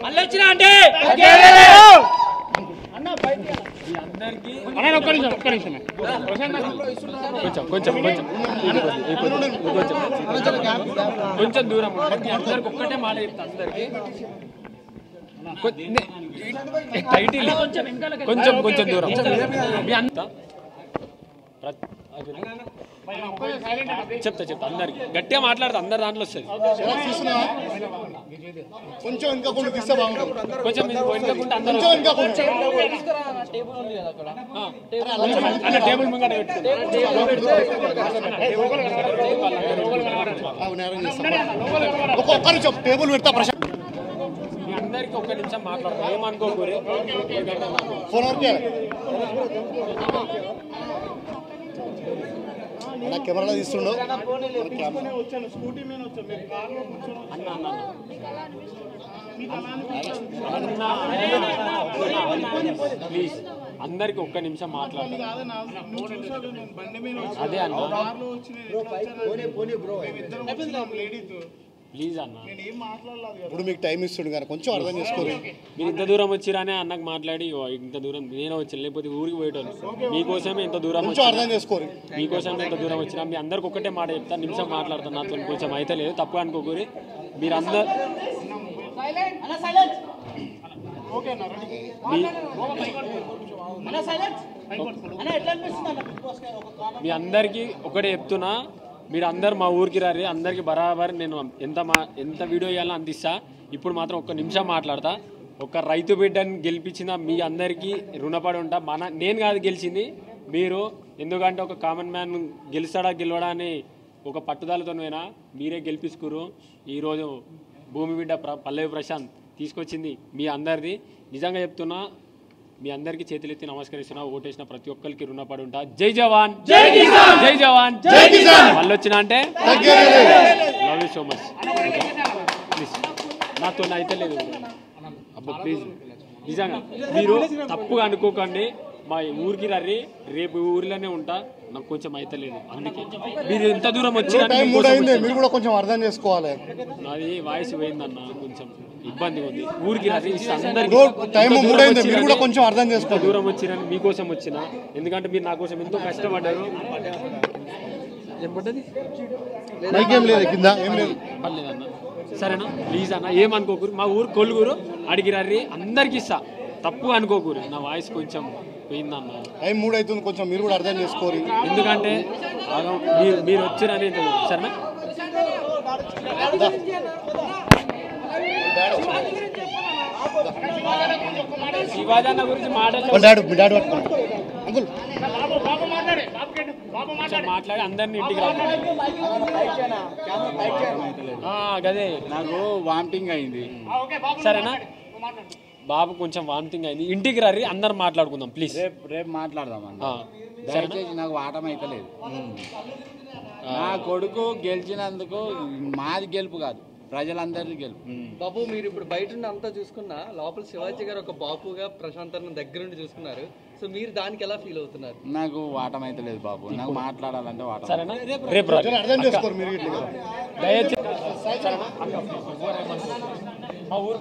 మళ్ళొచ్చినా అంటే కొంచెం దూరం అందరికి ఒక్కటే మాట చెప్తా అందరికి టైటిల్ కొంచెం కొంచెం దూరం మీ అంతా చెప్తా అందరికి గట్టిగా మాట్లాడతా అందరు దాంట్లో వస్తుంది కొంచెం ఇంకా కొంచెం తీస్తే బాగుంటుంది కొంచెం అందరూ టేబుల్ ముంగట ఒక్క నిమిషం టేబుల్ పెడతా ప్రశాంత్ మీ అందరికి ఒక్క నిమిషం మాట్లాడతాం ఏమనుకోకూరి ఫోన్ వర్క్ కెమెరాలో తీస్తుండో ప్లీజ్ అందరికి ఒక్క నిమిషం మాట్లాడాలి అదే అన్న ప్లీజ్ అన్న ఇప్పుడు మీకు టైం ఇస్తుండు కానీ కొంచెం అర్థం చేసుకోరు మీరు ఇంత దూరం వచ్చిరానే అన్నకు మాట్లాడి ఇంత దూరం నేను వచ్చాను లేకపోతే ఊరికి పోయేటోళ్ళు మీకోసమే ఇంత దూరం అర్థం చేసుకోరు మీకోసమే ఇంత దూరం వచ్చినా మీ అందరికి ఒక్కటే మాట చెప్తాను నిమిషం మాట్లాడుతాను నాతో కొంచెం అయితే లేదు తప్పు అనుకోకూరి మీరు అందరు మీ అందరికీ ఒకటే చెప్తున్నా మీరు అందరు మా ఊరికి రారి అందరికి బరాబర్ నేను ఎంత వీడియో ఇవ్వాలో అందిస్తా ఇప్పుడు మాత్రం ఒక్క నిమిషం మాట్లాడతా ఒక రైతు బిడ్డని గెలిపించిన మీ అందరికీ రుణపడి ఉంటా నేను కాదు గెలిచింది మీరు ఎందుకంటే ఒక కామన్ మ్యాన్ గెలుస్తాడా గెలవడా అని ఒక పట్టుదలతోనైనా మీరే గెలిపించుకురు ఈరోజు భూమి బిడ్డ పల్లవి ప్రశాంత్ తీసుకొచ్చింది మీ అందరిది నిజంగా చెప్తున్నా మీ అందరికీ చేతులెత్తి నమస్కరిస్తున్నా ఓటేసిన ప్రతి ఒక్కరికి రుణపడి ఉంటా జై జవాన్ జై జవాన్ మళ్ళీ వచ్చినా అంటే love you so much please నాతో అయితే లేదు అబ్బా ప్లీజ్ నిజంగా మీరు తప్పుగా అనుకోకండి మా ఊరికి రర్రి రేపు ఊరిలోనే ఉంటా నాకు కొంచెం అయితే లేదు అందుకే మీరు ఎంత దూరం వచ్చినా మీరు కూడా కొంచెం అర్థం చేసుకోవాలి నాది వాయిస్ పోయిందన్న కొంచెం ఇబ్బందిగా ఉంది ఊరికి రర్రి కొంచెం అర్థం చేసుకో దూరం వచ్చిన మీకోసం వచ్చిన ఎందుకంటే మీరు నా కోసం ఎంతో కష్టపడ్డారు పర్లేదన్న సరేనా ప్లీజ్ అన్న ఏమనుకోకూరు మా ఊరు కొలుగురు అడిగి రర్రి అందరికి ఇస్తా తప్పు అనుకోకూరు నా వాయిస్ కొంచెం పోయిందన్న టైం 3 అవుతుంది కొంచెం మీరు కూడా అర్థం చేసుకోరు ఎందుకంటే మీరు వచ్చారని సరేనా శివాజీ అన్న గురించి మాట్లాడి అందరినీ ఇంటికి గదే నాకు వామిటింగ్ అయింది సరేనా బాబు కొంచెం వామిటింగ్ అయింది ఇంటికి రర్రి అందరు మాట్లాడుకుందాం ప్లీజ్ రేపు మాట్లాడదాం దయచేసి నాకు వాటం అయితే లేదు నా కొడుకు గెలిచినందుకు మాది గెలుపు కాదు ప్రజలందరిది గెలుపు బాబు మీరు ఇప్పుడు బయట అంతా చూసుకున్నా లోపల శివాజీ గారు ఒక బాపుగా ప్రశాంత్ దగ్గర నుండి చూసుకున్నారు సో మీరు దానికి ఎలా ఫీల్ అవుతున్నారు నాకు వాటం అయితే లేదు బాబు నాకు మాట్లాడాలంటే వాటం సరేనా రేపు అర్థం చేసుకోరు మీరు దయచేసి మా ఊరు